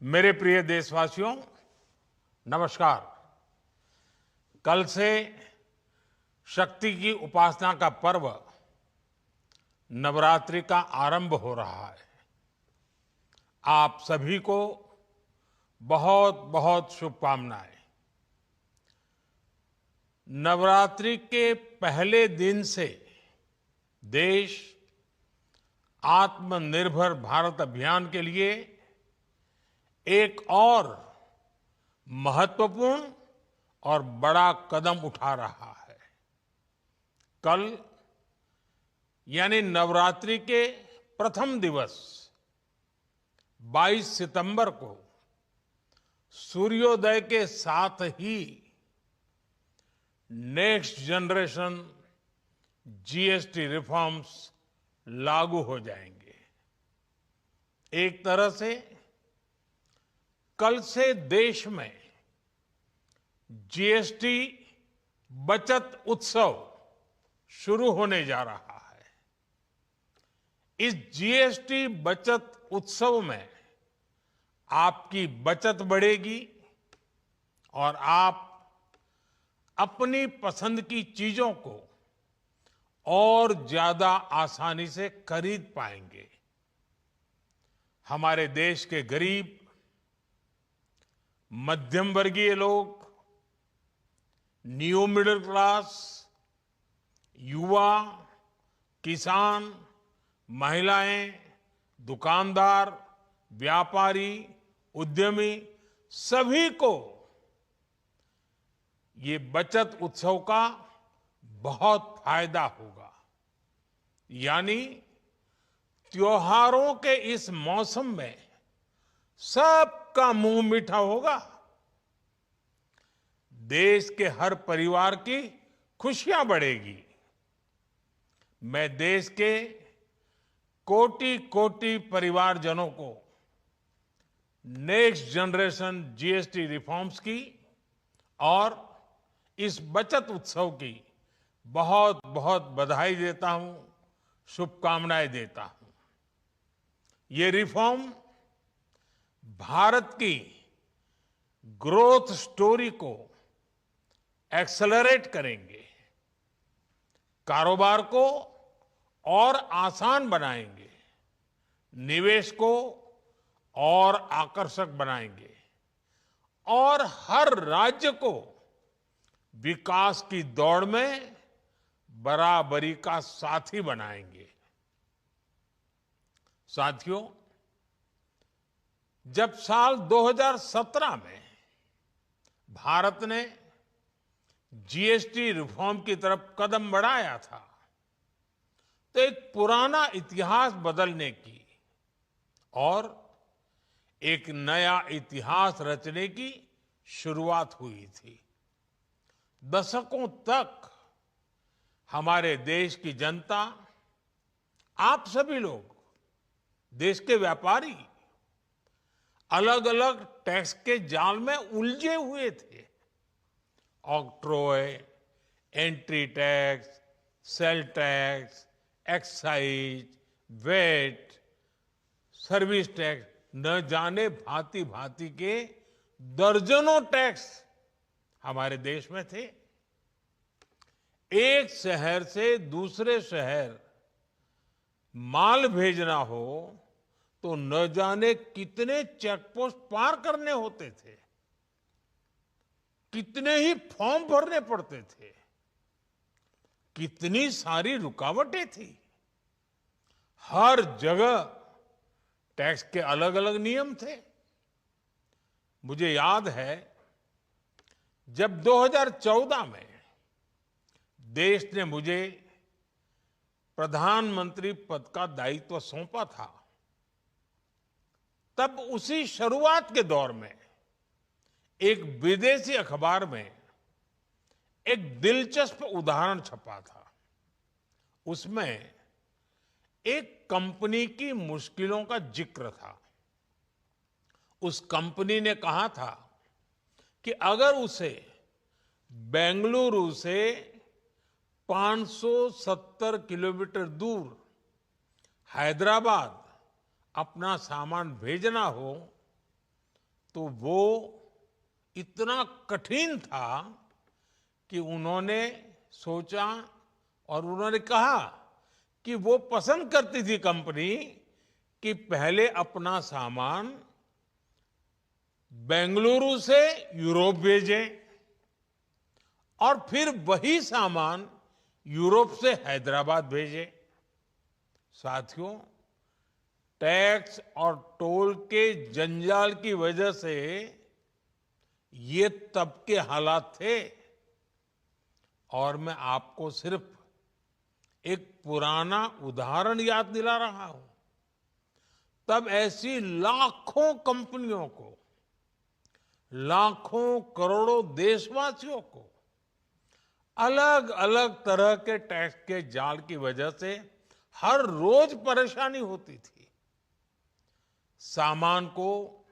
मेरे प्रिय देशवासियों, नमस्कार। कल से शक्ति की उपासना का पर्व नवरात्रि का आरंभ हो रहा है। आप सभी को बहुत बहुत शुभकामनाएं। नवरात्रि के पहले दिन से देश आत्मनिर्भर भारत अभियान के लिए एक और महत्वपूर्ण और बड़ा कदम उठा रहा है। कल यानी नवरात्रि के प्रथम दिवस 22 सितंबर को सूर्योदय के साथ ही नेक्स्ट जनरेशन जीएसटी रिफॉर्म्स लागू हो जाएंगे। एक तरह से कल से देश में जीएसटी बचत उत्सव शुरू होने जा रहा है। इस जीएसटी बचत उत्सव में आपकी बचत बढ़ेगी और आप अपनी पसंद की चीजों को और ज्यादा आसानी से खरीद पाएंगे। हमारे देश के गरीब, मध्यम वर्गीय लोग, न्यू मिडिल क्लास, युवा, किसान, महिलाएं, दुकानदार, व्यापारी, उद्यमी, सभी को ये बचत उत्सव का बहुत फायदा होगा। यानी त्योहारों के इस मौसम में सबका मुंह मीठा होगा। देश के हर परिवार की खुशियां बढ़ेगी। मैं देश के कोटि कोटि परिवारजनों को नेक्स्ट जनरेशन जीएसटी रिफॉर्म्स की और इस बचत उत्सव की बहुत बहुत बधाई देता हूं, शुभकामनाएं देता हूं। ये रिफॉर्म भारत की ग्रोथ स्टोरी को एक्सेलरेट करेंगे, कारोबार को और आसान बनाएंगे, निवेश को और आकर्षक बनाएंगे और हर राज्य को विकास की दौड़ में बराबरी का साथी बनाएंगे। साथियों, जब साल 2017 में भारत ने जीएसटी रिफॉर्म की तरफ कदम बढ़ाया था, तो एक पुराना इतिहास बदलने की और एक नया इतिहास रचने की शुरुआत हुई थी। दशकों तक हमारे देश की जनता, आप सभी लोग, देश के व्यापारी अलग अलग टैक्स के जाल में उलझे हुए थे। Octroi, entry tax, sale tax, excise, VAT, service tax, न जाने भांति भांति के दर्जनों टैक्स हमारे देश में थे। एक शहर से दूसरे शहर माल भेजना हो तो न जाने कितने चेकपोस्ट पार करने होते थे, कितने ही फॉर्म भरने पड़ते थे, कितनी सारी रुकावटें थी। हर जगह टैक्स के अलग अलग नियम थे। मुझे याद है जब 2014 में देश ने मुझे प्रधानमंत्री पद का दायित्व सौंपा था, तब उसी शुरुआत के दौर में एक विदेशी अखबार में एक दिलचस्प उदाहरण छपा था। उसमें एक कंपनी की मुश्किलों का जिक्र था। उस कंपनी ने कहा था कि अगर उसे बेंगलुरु से 570 किलोमीटर दूर हैदराबाद अपना सामान भेजना हो तो वो इतना कठिन था कि उन्होंने सोचा और उन्होंने कहा कि वो पसंद करती थी कंपनी कि पहले अपना सामान बेंगलुरु से यूरोप भेजें और फिर वही सामान यूरोप से हैदराबाद भेजें। साथियों, टैक्स और टोल के जंजाल की वजह से ये तब के हालात थे। और मैं आपको सिर्फ एक पुराना उदाहरण याद दिला रहा हूं। तब ऐसी लाखों कंपनियों को, लाखों करोड़ों देशवासियों को अलग अलग तरह के टैक्स के जाल की वजह से हर रोज परेशानी होती थी। सामान को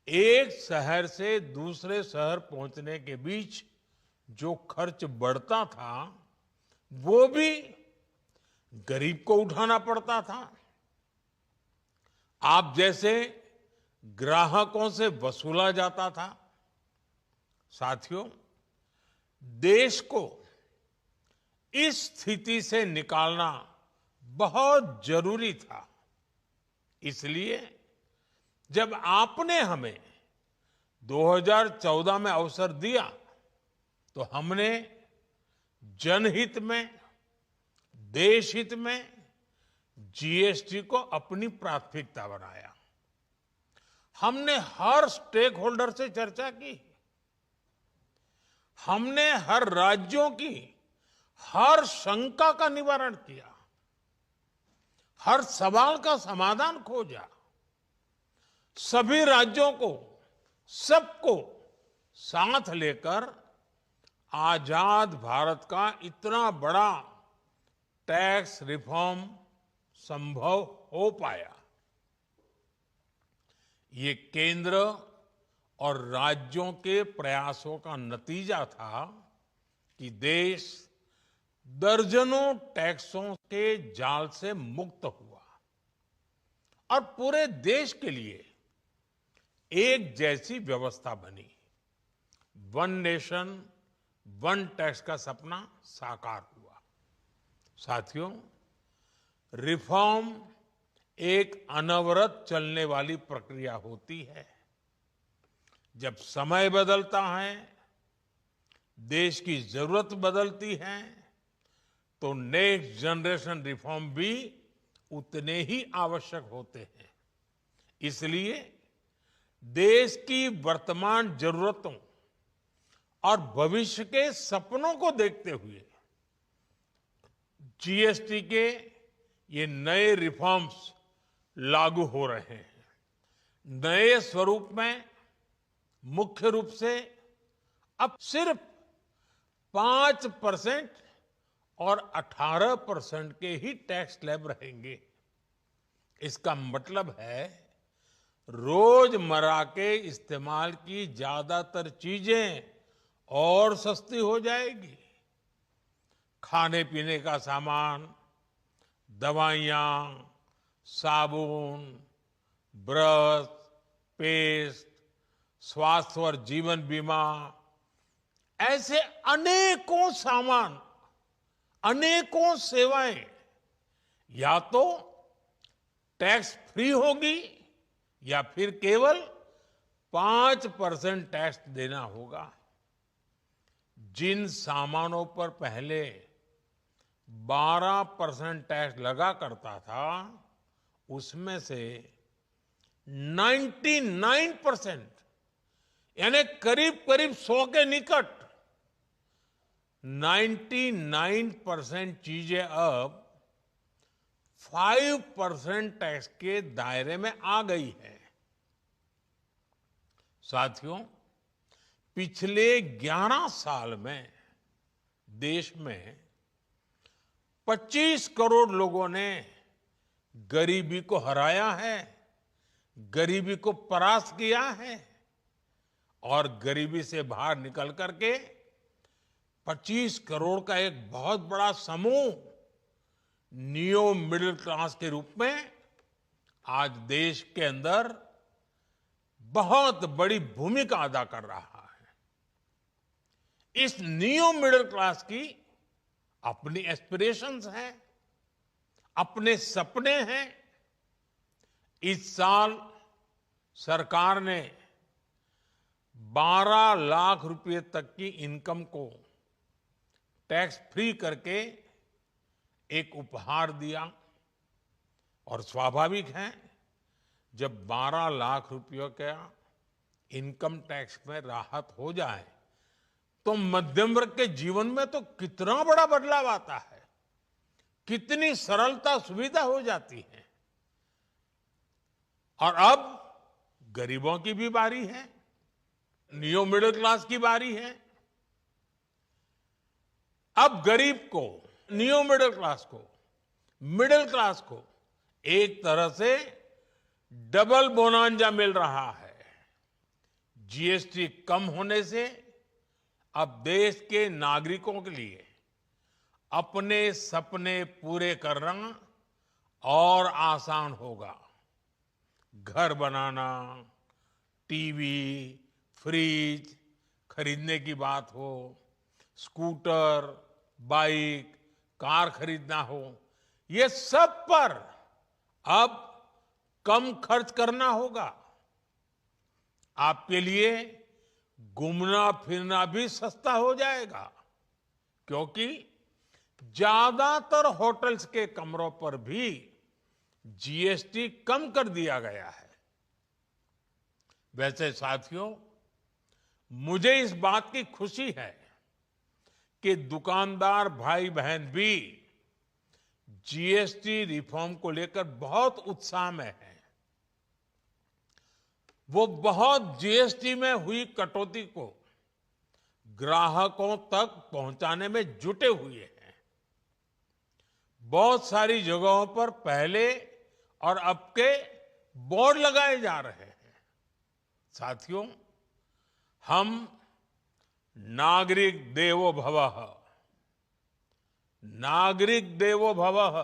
एक शहर से दूसरे शहर पहुंचने के बीच जो खर्च बढ़ता था वो भी गरीब को उठाना पड़ता था। आप जैसे ग्राहकों से वसूला जाता था। साथियों, देश को इस स्थिति से निकालना बहुत जरूरी था। इसलिए जब आपने हमें 2014 में अवसर दिया तो हमने जनहित में, देश हित में जीएसटी को अपनी प्राथमिकता बनाया। हमने हर स्टेक होल्डर से चर्चा की। हमने हर राज्यों की हर शंका का निवारण किया, हर सवाल का समाधान खोजा। सभी राज्यों को, सबको साथ लेकर आजाद भारत का इतना बड़ा टैक्स रिफॉर्म संभव हो पाया। ये केंद्र और राज्यों के प्रयासों का नतीजा था कि देश दर्जनों टैक्सों के जाल से मुक्त हुआ और पूरे देश के लिए एक जैसी व्यवस्था बनी। वन नेशन वन टैक्स का सपना साकार हुआ। साथियों, रिफॉर्म एक अनवरत चलने वाली प्रक्रिया होती है। जब समय बदलता है, देश की जरूरत बदलती है, तो नेक्स्ट जनरेशन रिफॉर्म भी उतने ही आवश्यक होते हैं। इसलिए देश की वर्तमान जरूरतों और भविष्य के सपनों को देखते हुए जीएसटी के ये नए रिफॉर्म्स लागू हो रहे हैं। नए स्वरूप में मुख्य रूप से अब सिर्फ 5% और 18% के ही टैक्स स्लैब रहेंगे। इसका मतलब है रोजमर्रा के इस्तेमाल की ज्यादातर चीजें और सस्ती हो जाएगी। खाने पीने का सामान, दवाइयां, साबुन, ब्रश, पेस्ट, स्वास्थ्य और जीवन बीमा, ऐसे अनेकों सामान, अनेकों सेवाएं या तो टैक्स फ्री होगी या फिर केवल 5% टैक्स देना होगा। जिन सामानों पर पहले 12% टैक्स लगा करता था, उसमें से 99% यानी करीब करीब 100 के निकट 99% चीजें अब 5% टैक्स के दायरे में आ गई है। साथियों, पिछले 11 साल में देश में 25 करोड़ लोगों ने गरीबी को हराया है, गरीबी को परास्त किया है और गरीबी से बाहर निकल करके 25 करोड़ का एक बहुत बड़ा समूह नियो मिडिल क्लास के रूप में आज देश के अंदर बहुत बड़ी भूमिका अदा कर रहा है। इस न्यू मिडिल क्लास की अपनी एस्पिरेशंस हैं, अपने सपने हैं। इस साल सरकार ने 12 लाख रुपए तक की इनकम को टैक्स फ्री करके एक उपहार दिया। और स्वाभाविक है, जब 12 लाख रुपयों का इनकम टैक्स में राहत हो जाए तो मध्यम वर्ग के जीवन में तो कितना बड़ा बदलाव आता है, कितनी सरलता सुविधा हो जाती है। और अब गरीबों की भी बारी है, न्यू मिडिल क्लास की बारी है। अब गरीब को, न्यू मिडिल क्लास को एक तरह से डबल बोनांजा मिल रहा है। जीएसटी कम होने से अब देश के नागरिकों के लिए अपने सपने पूरे करना और आसान होगा। घर बनाना, टीवी, फ्रिज खरीदने की बात हो, स्कूटर, बाइक, कार खरीदना हो, ये सब पर अब कम खर्च करना होगा। आपके लिए घूमना फिरना भी सस्ता हो जाएगा, क्योंकि ज्यादातर होटल्स के कमरों पर भी जीएसटी कम कर दिया गया है। वैसे साथियों, मुझे इस बात की खुशी है कि दुकानदार भाई बहन भी जीएसटी रिफॉर्म को लेकर बहुत उत्साह में हैं। वो बहुत जीएसटी में हुई कटौती को ग्राहकों तक पहुंचाने में जुटे हुए हैं। बहुत सारी जगहों पर पहले और अब के बोर्ड लगाए जा रहे हैं। साथियों, हम नागरिक देवो भवः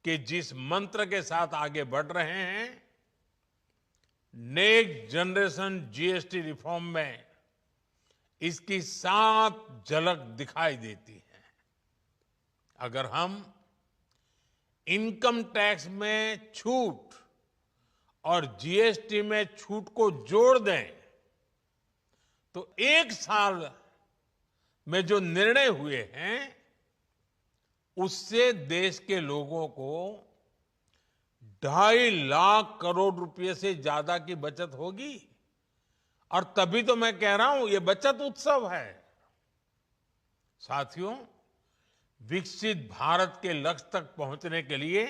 के जिस मंत्र के साथ आगे बढ़ रहे हैं, नेक्स्ट जनरेशन जीएसटी रिफॉर्म में इसकी साफ झलक दिखाई देती है। अगर हम इनकम टैक्स में छूट और जीएसटी में छूट को जोड़ दें तो एक साल में जो निर्णय हुए हैं उससे देश के लोगों को 2.5 लाख करोड़ रुपए से ज्यादा की बचत होगी। और तभी तो मैं कह रहा हूं, ये बचत उत्सव है। साथियों, विकसित भारत के लक्ष्य तक पहुंचने के लिए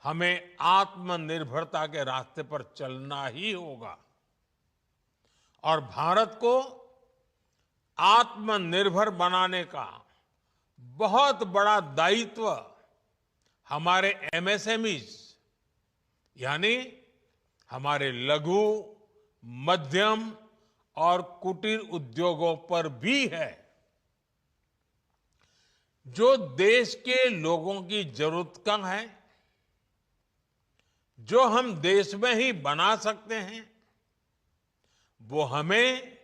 हमें आत्मनिर्भरता के रास्ते पर चलना ही होगा। और भारत को आत्मनिर्भर बनाने का बहुत बड़ा दायित्व हमारे एमएसएमईज यानी हमारे लघु, मध्यम और कुटीर उद्योगों पर भी है, जो देश के लोगों की जरूरत का है, जो हम देश में ही बना सकते हैं, वो हमें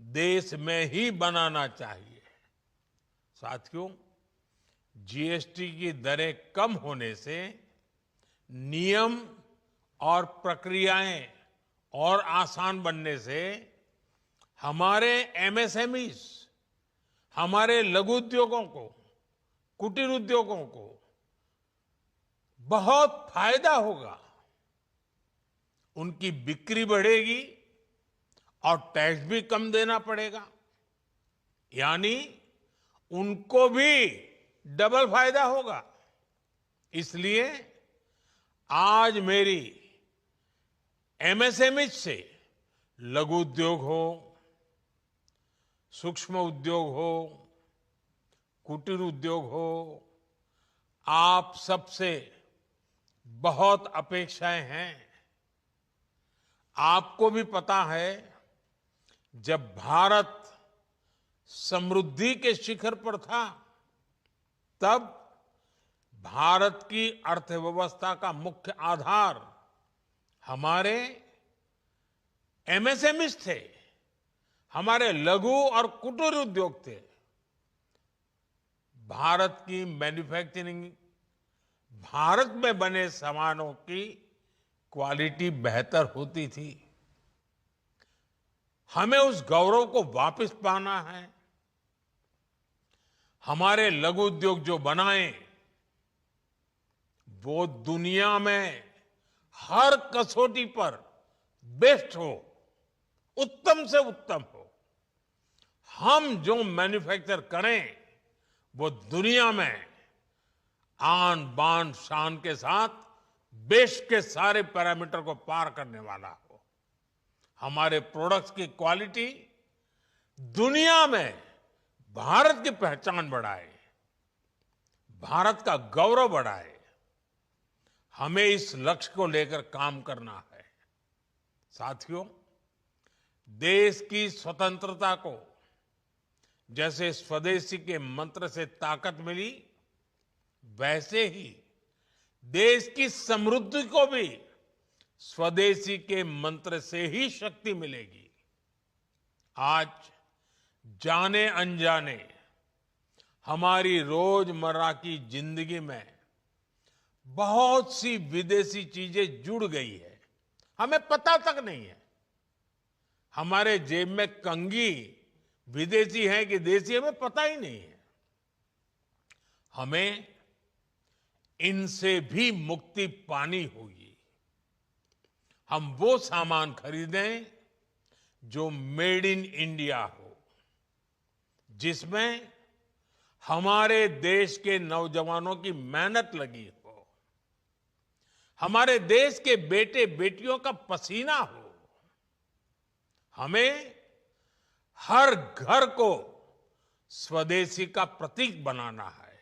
देश में ही बनाना चाहिए। साथियों, जीएसटी की दरें कम होने से नियम और प्रक्रियाएं और आसान बनने से हमारे एमएसएमईज, हमारे लघु उद्योगों को, कुटीर उद्योगों को बहुत फायदा होगा। उनकी बिक्री बढ़ेगी और टैक्स भी कम देना पड़ेगा, यानी उनको भी डबल फायदा होगा। इसलिए आज मेरी एमएसएमई से लघु उद्योग हो, सूक्ष्म उद्योग हो, कुटीर उद्योग हो, आप सबसे बहुत अपेक्षाएं हैं। आपको भी पता है, जब भारत समृद्धि के शिखर पर था, तब भारत की अर्थव्यवस्था का मुख्य आधार हमारे एमएसएमईज थे, हमारे लघु और कुटीर उद्योग थे। भारत की मैन्युफैक्चरिंग, भारत में बने सामानों की क्वालिटी बेहतर होती थी। हमें उस गौरव को वापस पाना है। हमारे लघु उद्योग जो बनाए वो दुनिया में हर कसौटी पर बेस्ट हो, उत्तम से उत्तम हो। हम जो मैन्युफैक्चर करें वो दुनिया में आन बान शान के साथ देश के सारे पैरामीटर को पार करने वाला हो। हमारे प्रोडक्ट्स की क्वालिटी दुनिया में भारत की पहचान बढ़ाए, भारत का गौरव बढ़ाए। हमें इस लक्ष्य को लेकर काम करना है। साथियों, देश की स्वतंत्रता को जैसे स्वदेशी के मंत्र से ताकत मिली, वैसे ही देश की समृद्धि को भी स्वदेशी के मंत्र से ही शक्ति मिलेगी। आज जाने अनजाने हमारी रोजमर्रा की जिंदगी में बहुत सी विदेशी चीजें जुड़ गई है, हमें पता तक नहीं है। हमारे जेब में कंघी विदेशी है कि देसी, हमें पता ही नहीं है। हमें इनसे भी मुक्ति पानी होगी। हम वो सामान खरीदें जो मेड इन इंडिया हो, जिसमें हमारे देश के नौजवानों की मेहनत लगी हो, हमारे देश के बेटे बेटियों का पसीना हो। हमें हर घर को स्वदेशी का प्रतीक बनाना है,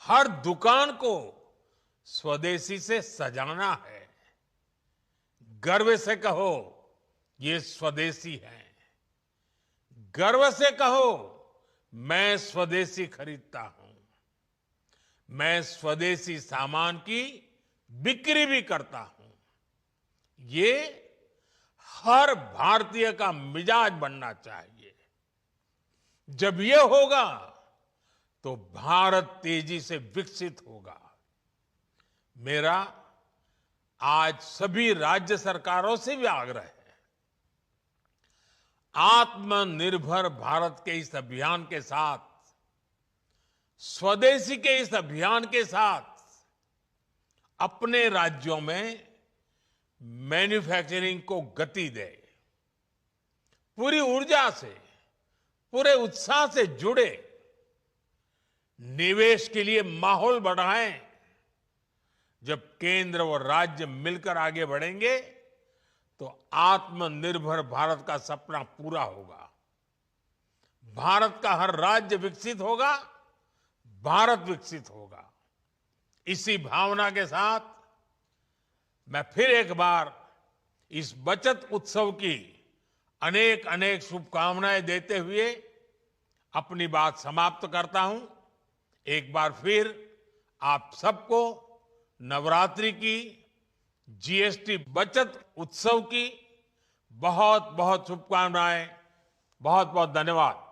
हर दुकान को स्वदेशी से सजाना है। गर्व से कहो ये स्वदेशी है, गर्व से कहो मैं स्वदेशी खरीदता हूं, मैं स्वदेशी सामान की बिक्री भी करता हूं। ये हर भारतीय का मिजाज बनना चाहिए। जब ये होगा तो भारत तेजी से विकसित होगा। मेरा आज सभी राज्य सरकारों से भी आग्रह है, आत्मनिर्भर भारत के इस अभियान के साथ, स्वदेशी के इस अभियान के साथ अपने राज्यों में मैन्युफैक्चरिंग को गति दे। पूरी ऊर्जा से, पूरे उत्साह से जुड़े, निवेश के लिए माहौल बढ़ाएं। जब केंद्र और राज्य मिलकर आगे बढ़ेंगे तो आत्मनिर्भर भारत का सपना पूरा होगा। भारत का हर राज्य विकसित होगा, भारत विकसित होगा। इसी भावना के साथ मैं फिर एक बार इस बचत उत्सव की अनेक अनेक शुभकामनाएं देते हुए अपनी बात समाप्त करता हूं। एक बार फिर आप सबको नवरात्रि की, जीएसटी बचत उत्सव की बहुत बहुत शुभकामनाएं। बहुत बहुत धन्यवाद।